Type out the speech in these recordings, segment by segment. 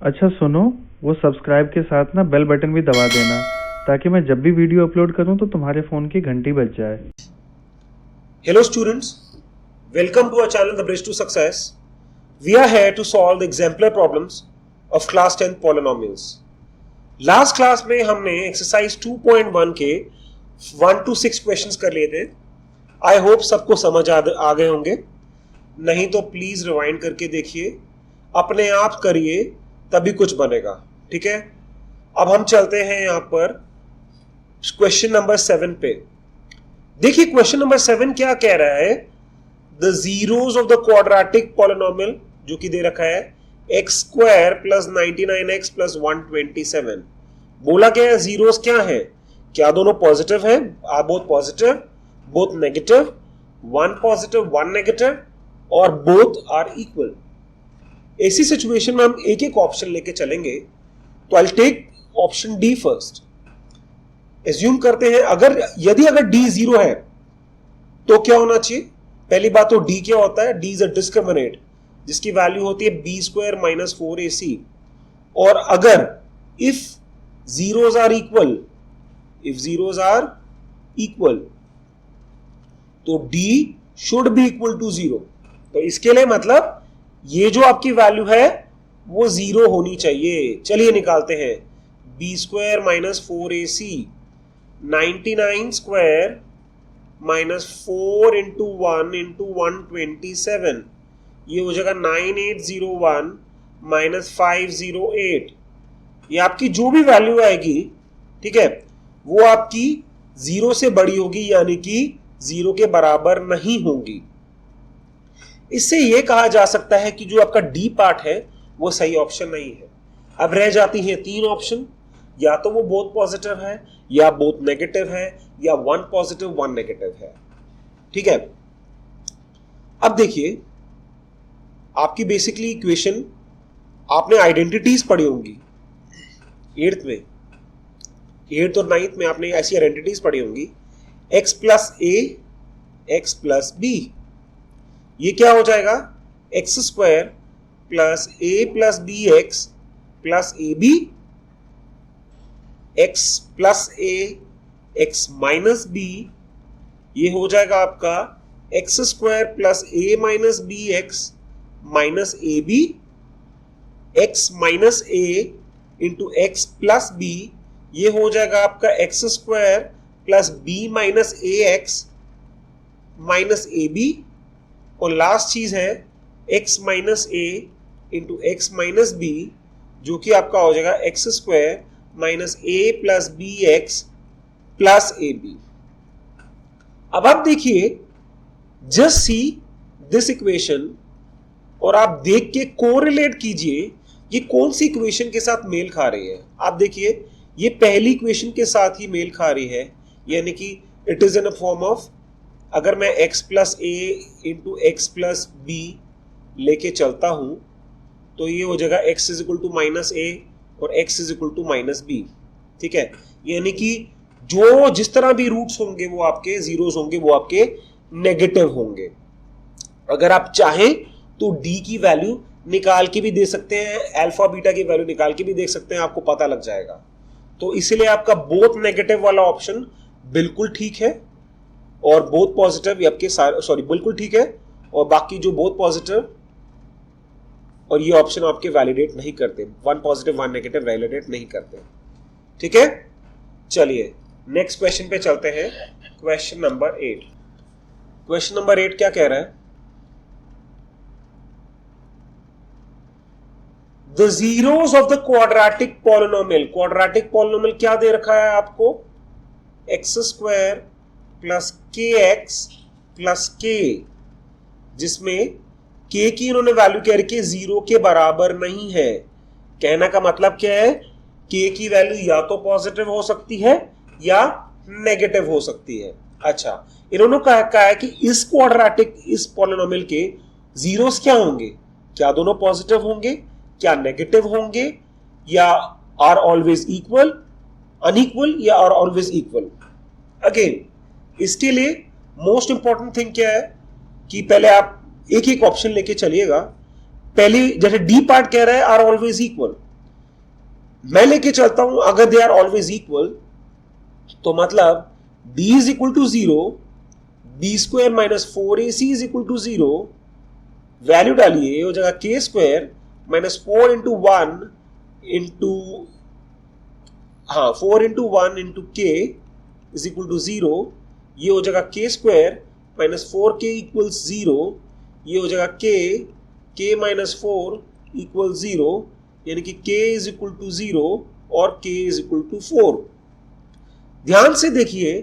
अच्छा सुनो, वो सब्सक्राइब के साथ ना बेल बटन भी दबा देना ताकि मैं जब भी वीडियो अपलोड करूं तो तुम्हारे फ़ोन की घंटी बज जाए। Hello students, welcome to our channel The Bridge to Success. We are here to solve the exemplar problems of class 10 polynomials. Last class में हमने exercise 2.1 के 1 to 6 questions कर लिए थे. I hope सबको समझ आ गए होंगे. नहीं तो प्लीज रिवाइंड करके देखिए, अपने आप करिए तभी कुछ बनेगा. ठीक है, अब हम चलते हैं यहां पर क्वेश्चन नंबर 7 पे. देखिए क्वेश्चन नंबर 7 क्या कह रहा है. The zeros of the quadratic polynomial जो कि दे रखा है x square plus 99x plus 127. बोला क्या है, जीरोस क्या है, क्या दोनों पॉजिटिव है, both positive both negative, one positive one negative और बोथ आर इक्वल. ऐसी सिचुएशन में हम एक एक ऑप्शन लेके चलेंगे. तो I take option D first. Assume करते हैं यदि अगर डी जीरो है तो क्या होना चाहिए. पहली बात तो डी क्या होता है, डी इज अ डिस्क्रिमिनेट जिसकी वैल्यू होती है बी स्क्वायर माइनस 4ac. और अगर इफ जीरोस आर इक्वल तो D should be equal to zero. तो इसके लिए मतलब ये जो आपकी वैल्यू है वो जीरो होनी चाहिए. चलिए निकालते हैं. B square minus 4ac 99 square minus 4 into 1 into 127, ये हो जाएगा 9801 माइनस 508. ये आपकी जो भी वैल्यू आएगी, ठीक है, वो आपकी जीरो से बड़ी होगी यानी कि जीरो के बराबर नहीं होगी. इससे यह कहा जा सकता है कि जो आपका डी पार्ट है वो सही ऑप्शन नहीं है. अब रह जाती हैं तीन ऑप्शन, या तो वो बोथ पॉजिटिव है या बोथ नेगेटिव है या वन पॉजिटिव वन नेगेटिव है. ठीक है, अब देखिए आपकी बेसिकली इक्वेशन आपने आइडेंटिटीज पढ़ी होंगी 8th में, 8th और 9th में आपने ऐसी आइडेंटिटीज पढ़ी होंगी. x plus A X plus B, ये क्या हो जाएगा, X square plus A plus B X plus A B, X plus A X minus B, ये हो जाएगा आपका X square plus A minus B X minus A B, X minus A into x plus B, ये हो जाएगा आपका X square plus B minus A X minus A B. और last चीज है x minus A into X minus B, जो कि आपका हो जाएगा X square minus A plus B X plus A B. अब आप देखिए, जस्ट सी दिस इक्वेशन और आप देख के कोरिलेट कीजिए ये कौन सी इक्वेशन के साथ मेल खा रही है. आप देखिए ये पहली इक्वेशन के साथ ही मेल खा रही है, यानी कि it is in a form of, अगर मैं x plus a into x plus b लेके चलता हूं तो ये हो जाएगा x is equal to minus a और x is equal to minus b. ठीक है, यानी कि जो जिस तरह भी रूट्स होंगे वो आपके जीरोस होंगे, वो आपके नेगेटिव होंगे. अगर आप चाहें तो d की वैल्यू निकाल के भी दे सकते हैं, अल्फा बीटा की वैल्यू निकाल के भी देख सकते हैं, आपको पता लग जाएगा. तो इसलिए आपका बोथ नेगेटिव वाला ऑप्शन बिल्कुल ठीक है और बोथ पॉजिटिव आपके सारे बिल्कुल ठीक है, और बाकी जो बोथ पॉजिटिव और ये ऑप्शन आपके वैलिडेट नहीं करते, one positive one negative validate नहीं करते. ठीक है, चलिए नेक्स्ट क्वेश्चन पे चलते हैं. Question number 8. क्वेश्चन नंबर 8 क्या कह रहा है, the zeros of the quadratic polynomial. Quadratic polynomial क्या दे रखा है आपको, एक्स स्क्वायर प्लस के एक्स प्लस के, जिसमें के की इन्होंने वैल्यू कह रखी है जीरो के बराबर नहीं है. कहने का मतलब क्या है, के की वैल्यू या तो पॉजिटिव हो सकती है या नेगेटिव हो सकती है. अच्छा, इन्होंने कहा है कि इस क्वाड्रेटिक इस पॉलिनोमियल के जीरोस क्या होंगे, क्या दोनों पॉजिटिव होंगे, क्या नेगेटिव होंगे, या आर ऑलवेज इक्वल, अनइक्वल, या आर ऑलवेज इक्वल. अगेन इसके लिए मोस्ट इंपॉर्टेंट थिंग क्या है कि पहले आप एक एक ऑप्शन लेके चलिएगा. पहली जैसे डी पार्ट कह रहा है आर ऑलवेज इक्वल, मैं लेके चलता हूं अगर दे आर ऑलवेज इक्वल, तो मतलब d is equal to 0, B square minus 4ac is equal to 0, value डालिए हो जाएगा k square minus 4 into 1 into 4 into 1 into k is equal to 0, ये हो जाएगा k square minus 4k equals 0, ये हो जाएगा k माइनस 4 इक्वल 0, यानी कि k इज इक्वल टू 0 और k इज इक्वल टू 4। ध्यान से देखिए,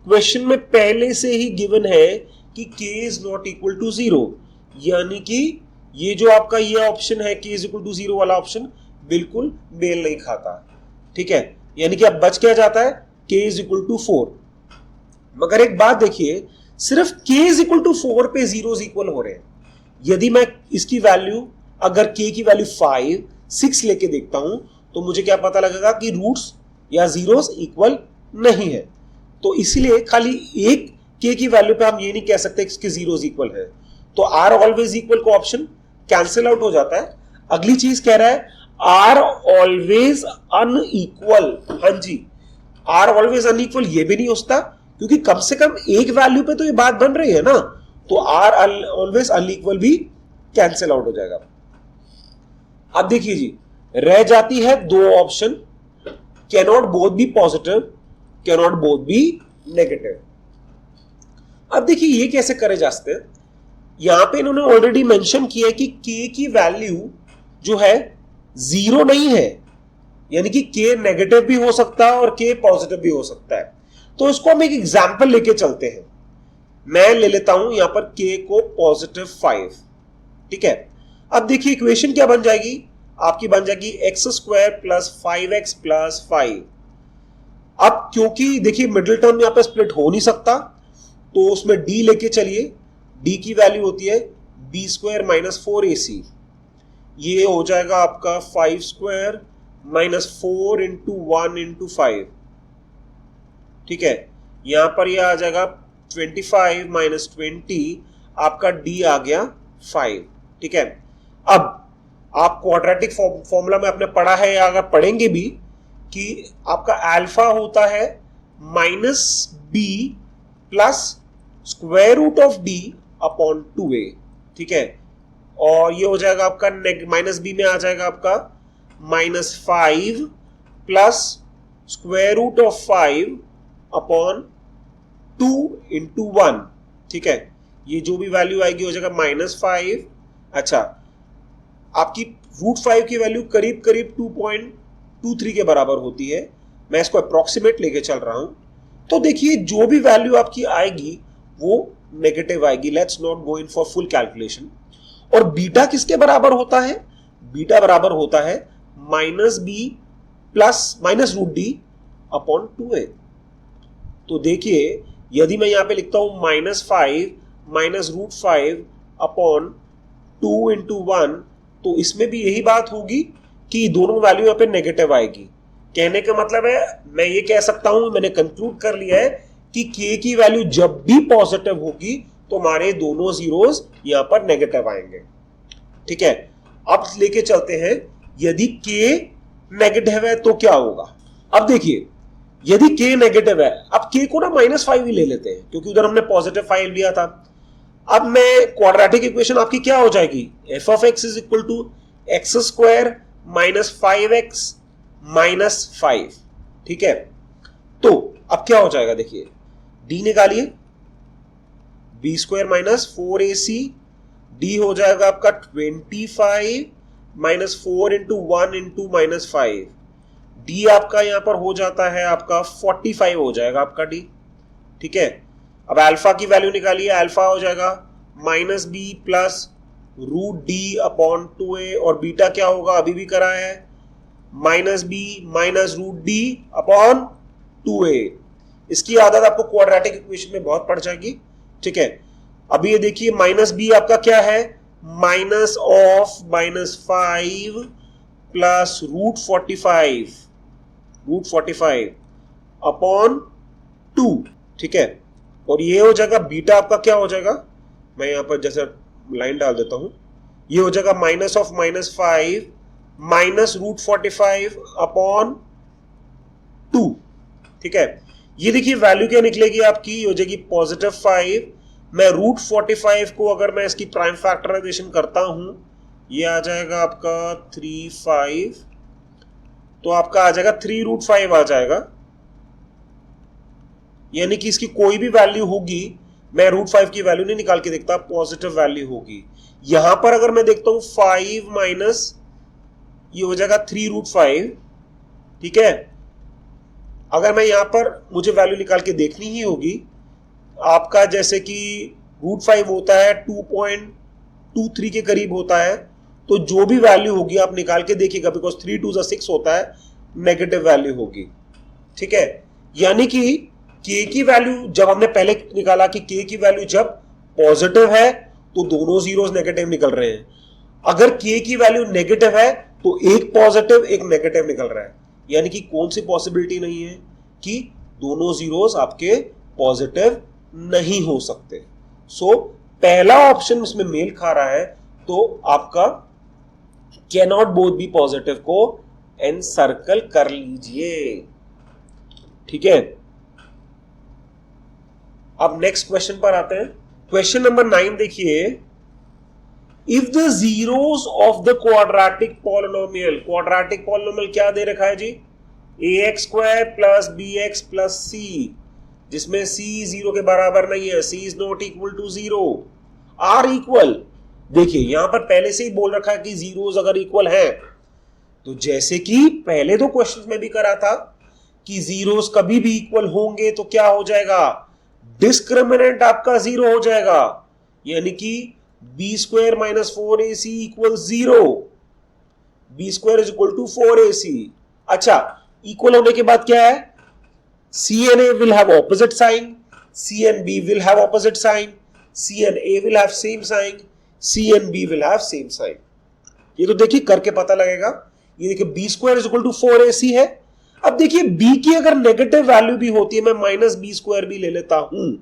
क्वेश्चन में पहले से ही गिवन है कि k is not equal to 0, यानी कि ये जो आपका ये ऑप्शन है k इज इक्वल टू 0 वाला ऑप्शन बिल्कुल मेल नहीं खाता। ठीक है, यानी कि अब बच क्या जाता है, k इज इक्वल टू 4। मगर एक बात देखिए, सिर्फ k इज इक्वल टू 4 पे जीरोस इक्वल हो रहे हैं। यदि मैं इसकी वैल्यू अगर k की वैल्यू 5, 6 लेके देखता हूं तो मुझे क्या पता लगेगा कि रूट्स या जीरोस इक्वल नहीं है। तो इसलिए खाली एक k की वैल्यू पे हम ये नहीं कह सकते कि जीरोस इक्वल है। तो आर ऑलवेज इक्वल को ऑप्शन कैंसिल आउट हो जाता है। अगली चीज कह रहा है आर ऑलवेज अनइक्वल। हाँ जी, आर ऑलवेज अनइक्वल ये भी नहीं हो सकता, क्योंकि कम से कम एक वैल्यू पे तो ये बात बन रही है ना। तो आर ऑलवेज अनइक्वल भी कैंसिल आउट हो जाएगा। अब देखिए जी, रह जाती है दो option, cannot both be positive, cannot both be negative. अब देखिए ये कैसे करे जा सकते हैं। यहां पे इन्होंने ऑलरेडी मेंशन किया है कि k की वैल्यू जो है 0 नहीं है, यानी कि k नेगेटिव भी हो सकता है और k पॉजिटिव भी हो सकता है। तो इसको हम एक एग्जांपल लेके चलते हैं। मैं ले लेता हूं यहां पर k को पॉजिटिव 5। ठीक है, अब देखिए इक्वेशन क्या बन जाएगी आपकी, बन जाएगी x square plus 5x plus 5। अब क्योंकि देखिए मिडिल टर्म यहां पर स्प्लिट हो नहीं सकता, तो उसमें d लेके चलिए। d की वैल्यू होती है b स्क्वायर माइनस 4ac, ये हो जाएगा आपका 5 स्क्वायर माइनस 4 इंटू 1 इंटू 5। ठीक है, यहां पर यह आ जाएगा 25 माइनस 20, आपका d आ गया 5। ठीक है, अब आप क्वाड्रेटिक फॉर्मूला में आपने पढ़ा है या अगर पढ़ेंगे भी कि आपका अल्फा होता है minus b plus square root of d upon 2a। ठीक है, और ये हो जाएगा आपका माइनस b में आ जाएगा आपका minus 5 plus square root of 5 upon 2 into 1। ठीक है, ये जो भी वैल्यू आएगी हो जाएगा माइनस 5। अच्छा, आपकी रूट 5 की वैल्यू करीब करीब 2.23 के बराबर होती है। मैं इसको अप्रोक्सीमेट लेके चल रहा हूं, तो देखिए जो भी वैल्यू आपकी आएगी वो नेगेटिव आएगी। Let's not go in for full calculation. और बीटा किसके बराबर होता है, बीटा बराबर होता है minus B plus minus root D upon 2a। तो देखिए यदि मैं यहां पे लिखता हूं minus 5 minus root 5 upon 2 into 1, तो इसमें भी यही बात होगी कि दोनों वैल्यू यहां पे नेगेटिव आएगी। कहने का मतलब है मैं ये कह सकता हूं, मैंने कंक्लूड कर लिया है कि k की वैल्यू जब भी पॉजिटिव होगी तो हमारे दोनों जीरोस यहां पर नेगेटिव आएंगे। ठीक है, अब लेके चलते हैं यदि k नेगेटिव है तो क्या होगा। अब देखिए यदि k नेगेटिव है, अब k को ना -5 ही ले लेते हैं क्योंकि उधर हमने पॉजिटिव 5 लिया था। अब मैं क्वाड्रेटिक इक्वेशन आपकी क्या हो जाएगी, F of X is equal to X square minus 5x minus 5। ठीक है, तो अब क्या हो जाएगा देखिए, d निकालिए, b square minus 4ac, d हो जाएगा आपका 25 minus 4 into 1 into minus 5। d आपका यहां पर हो जाता है आपका 45 हो जाएगा आपका d। ठीक है, अब अल्फा की वैल्यू निकालिए, अल्फा हो जाएगा minus B plus root D upon 2a, और बीटा क्या होगा अभी भी करा है minus B minus root D upon 2a। इसकी आदत आपको क्वाड्रेटिक इक्वेशन में बहुत पड़ जाएगी। ठीक है, अभी ये देखिए माइनस बी आपका क्या है, minus of minus 5 plus root 45 upon 2। ठीक है, और ये हो जाएगा बीटा आपका क्या हो जाएगा, मैं यहां पर जैसे लाइन डाल देता हूं, ये हो जाएगा minus of minus 5 minus root 45 upon 2। ठीक है, ये देखिए वैल्यू क्या निकलेगी आपकी, हो जाएगी पॉजिटिव 5। मैं रूट 45 को अगर मैं इसकी प्राइम फैक्टराइजेशन करता हूं, ये आ जाएगा आपका 3 5, तो आपका आ जाएगा 3√5 आ जाएगा, यानी कि इसकी कोई भी वैल्यू होगी, मैं √5 की वैल्यू नहीं निकाल के देखता, पॉजिटिव वैल्यू होगी। यहां पर अगर मैं देखता हूं 5 माइनस ये हो जाएगा 3√5। ठीक है, अगर मैं यहां पर मुझे वैल्यू निकाल के देखनी ही होगी, आपका जैसे कि √5 होता है 2.23 के करीब होता है, तो जो भी वैल्यू होगी आप निकाल के देखिएगा, बिकॉज 3 2 6 होता है, नेगेटिव वैल्यू होगी। ठीक है, यानी कि k की वैल्यू जब हमने पहले निकाला कि k की वैल्यू जब पॉजिटिव है तो दोनों जीरोस नेगेटिव निकल रहे हैं, अगर k की वैल्यू नेगेटिव है तो एक पॉजिटिव एक नेगेटिव निकल रहा है, यानी कि कौन सी पॉसिबिलिटी नहीं है कि दोनों जीरोस आपके पॉजिटिव नहीं हो सकते। सो पहला ऑप्शन इसमें मेल खा रहा है, तो आपका cannot both be positive को एन सर्कल कर लीजिए। ठीक है, अब नेक्स्ट क्वेश्चन पर आते हैं। क्वेश्चन नंबर 9 देखिए, if the zeros of the quadratic polynomial, quadratic polynomial क्या दे रखा है जी, ax² plus bx plus c, जिसमें c 0 के बराबर नहीं है, c is not equal to 0, are equal. देखिए यहां पर पहले से ही बोल रखा है कि जीरोस अगर इक्वल है, तो जैसे कि पहले दो क्वेश्चन में भी करा था कि जीरोस कभी भी इक्वल होंगे तो क्या हो जाएगा, डिस्क्रिमिनेंट आपका 0 हो जाएगा, यानी कि b² minus 4ac equal 0, b² is equal to 4ac। अच्छा, इक्वल होने के बाद क्या है, c and a will have opposite sign, c and b will have opposite sign, c and a will have same sign, c and b will have same sign। ये तो देखिए करके पता लगेगा। ये देखिए b² is equal to 4ac है। अब देखिए b की अगर नेगेटिव वैल्यू भी होती है, मैं माइनस b² भी ले लेता हूं,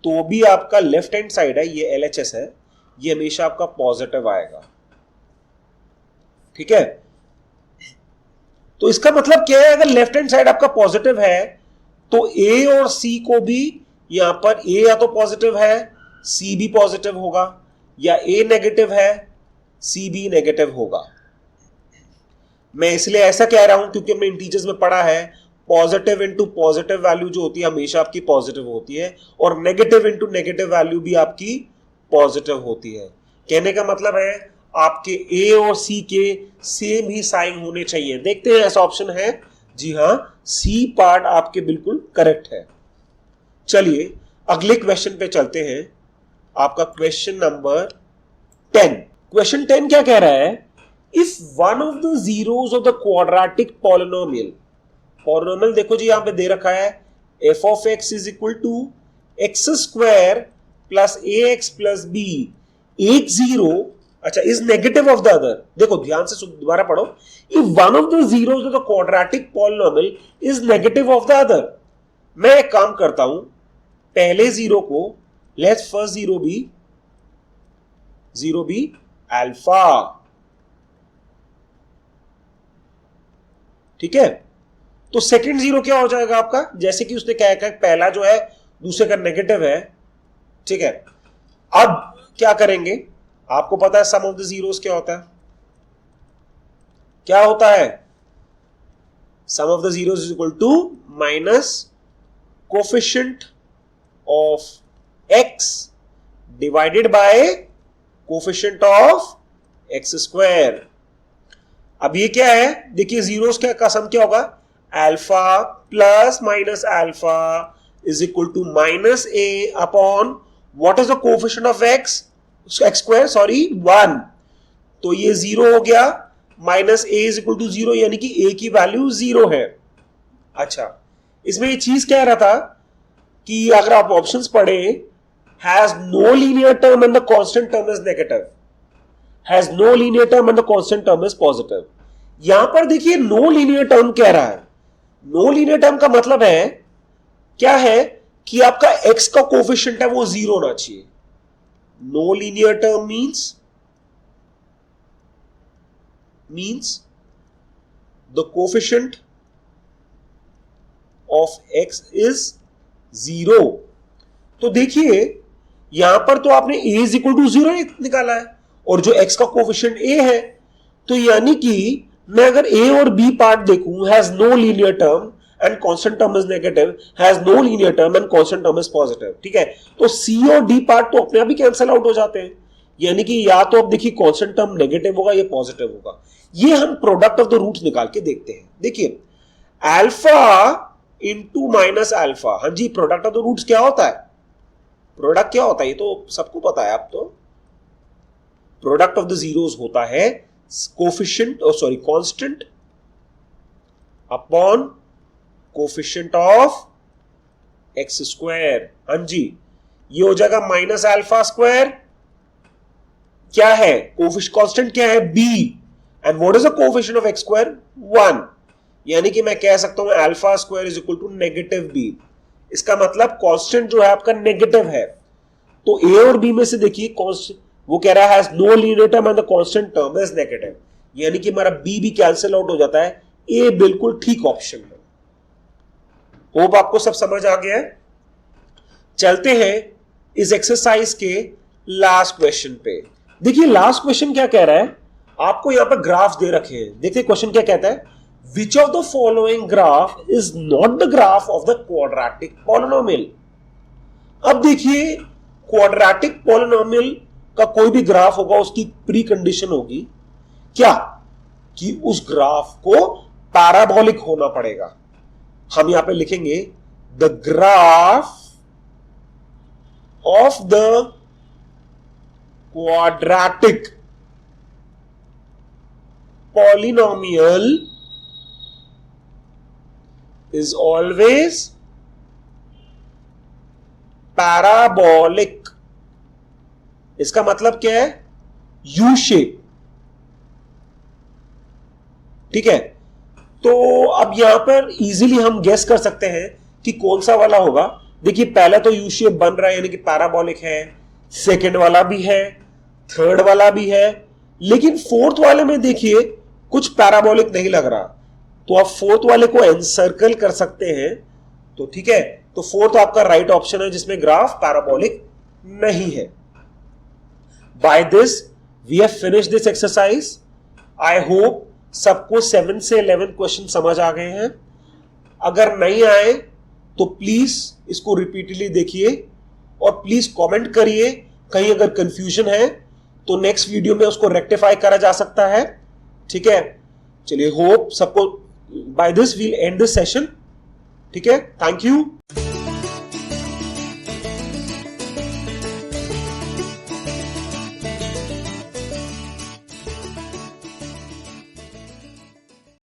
तो भी आपका लेफ्ट हैंड साइड है, ये LHS है, ये हमेशा आपका पॉजिटिव आएगा। ठीक है, तो इसका मतलब क्या है, अगर लेफ्ट हैंड साइड आपका पॉजिटिव है तो a और c को भी यहां पर a या तो पॉजिटिव है, c भी पॉजिटिव होगा, या a नेगेटिव है, c भी नेगेटिव होगा। मैं इसलिए ऐसा कह रहा हूं क्योंकि हमने इंटीजर्स में पढ़ा है, पॉजिटिव इंटू पॉजिटिव वैल्यू जो होती है हमेशा आपकी पॉजिटिव होती है, और नेगेटिव इंटू नेगेटिव वैल्यू भी आपकी पॉजिटिव होती है। कहने का मतलब है आपके a और c के सेम ही साइन होने चाहिए। देखते हैं ऐसा ऑप्शन है, जी हां, c पार्ट आपके बिल्कुल करेक्ट है। चलिए अगले क्वेश्चन पे चलते हैं, आपका क्वेश्चन नंबर 10। क्वेश्चन 10 क्या कह रहा है, if one of the zeros of the quadratic polynomial, polynomial देखो जी यहां पे दे रखा है f of x is equal to x² plus ax plus b, एक जीरो, अच्छा, is negative of the other. देखो ध्यान से दोबारा पढ़ो, if one of the zeros of the quadratic polynomial is negative of the other. मैं एक काम करता हूं, पहले जीरो को let's first zero be alpha. ठीक है, तो सेकंड जीरो क्या हो जाएगा आपका, जैसे कि उसने क्या कहा, पहला जो है दूसरे का नेगेटिव है। ठीक है, अब क्या करेंगे, आपको पता है सम ऑफ द जीरोस क्या होता है, क्या होता है, sum of the zeros is equal to minus coefficient of x divided by coefficient of x²। अब ये क्या है, देखिए जीरोस का सम क्या होगा, alpha plus minus alpha is equal to minus a upon what is the coefficient of x² sorry 1, तो ये 0 हो गया, minus a is equal to 0, यानी कि a की वैल्यू 0 है। अच्छा, इसमें ये चीज कह रहा था कि अगर आप ऑप्शंस पढ़े, has no linear term and the constant term is negative, has no linear term and the constant term is positive. यहां पर देखिए नो लीनियर टर्म कह रहा है, नो लीनियर टर्म का मतलब है क्या है कि आपका x का कोफिशिएंट है वो 0 होना चाहिए। No linear term means means the coefficient of x is 0। तो देखिए यहां पर तो आपने a इज इक्वल टू 0 निकाला है और जो x का कोफिशिएंट a है, तो यानी कि मैं अगर a और b पार्ट देखूं, has no linear term and constant term is negative, has no linear term and constant term is positive. ठीक है, तो c और d पार्ट तो अपने आप ही कैंसिल आउट हो जाते हैं, यानी कि या तो अब देखिए कांस्टेंट टर्म नेगेटिव होगा या पॉजिटिव होगा। ये हम प्रोडक्ट ऑफ द रूट्स निकाल के देखते हैं। देखिए अल्फा इंटू माइनस अल्फा, हाँ जी, प्रोडक्ट ऑफ द रूट्स क्या होता है? प्रोडक्ट क्या होता है ये तो सबको पता है। अब तो प्रोडक्ट ऑफ द जीरोस होता है कोफिशिएंट और sorry constant upon coefficient of X square. हाँ जी, ये हो जाएगा माइनस अल्फा स्क्वायर, क्या है कांस्टेंट क्या है b, and what is the coefficient of X square 1, यानी कि मैं कह सकता हूं alpha square is equal to negative b। इसका मतलब कांस्टेंट जो है आपका नेगेटिव है, तो a और b में से देखिए वो कह रहा है has no linear term and the constant term is negative, यानी कि हमारा b भी कैंसिल आउट हो जाता है, a बिल्कुल ठीक ऑप्शन है। होप आपको सब समझ आ गया है। चलते हैं इस एक्सरसाइज के लास्ट क्वेश्चन पे। देखिए लास्ट क्वेश्चन क्या कह रहा है, आपको यहां पर ग्राफ दे रखे हैं। देखिए क्वेश्चन क्या कहता है, Which of the following graph is not the graph of the quadratic polynomial? अब देखिए क्वाड्रेटिक पॉलिनोमियल का कोई भी ग्राफ होगा, उसकी प्री कंडीशन होगी क्या कि उस ग्राफ को पैराबोलिक होना पड़ेगा। हम यहां पे लिखेंगे the graph of the quadratic polynomial is always parabolic। इसका मतलब क्या है, U शेप। ठीक है, तो अब यहां पर इजीली हम गेस कर सकते हैं कि कौन सा वाला होगा। देखिए पहला तो U शेप बन रहा है यानी कि पैराबोलिक है, सेकंड वाला भी है, थर्ड वाला भी है, लेकिन फोर्थ वाले में देखिए कुछ पैराबोलिक नहीं लग रहा, तो आप फोर्थ वाले को एनसर्कल कर सकते हैं। तो ठीक है, तो फोर्थ आपका राइट ऑप्शन है जिसमें ग्राफ पैराबोलिक नहीं है। By this we have finished this exercise. I hope सबको 7 से 11 क्वेश्चन समझ आ गए हैं। अगर नहीं आए तो प्लीज इसको रिपीटली देखिए और प्लीज कमेंट करिए, कहीं अगर कंफ्यूजन है तो नेक्स्ट वीडियो में उसको रेक्टिफाई करा जा सकता है। ठीक है, चलिए होप सबको, by this we'll end this session। ठीक है, थैंक यू।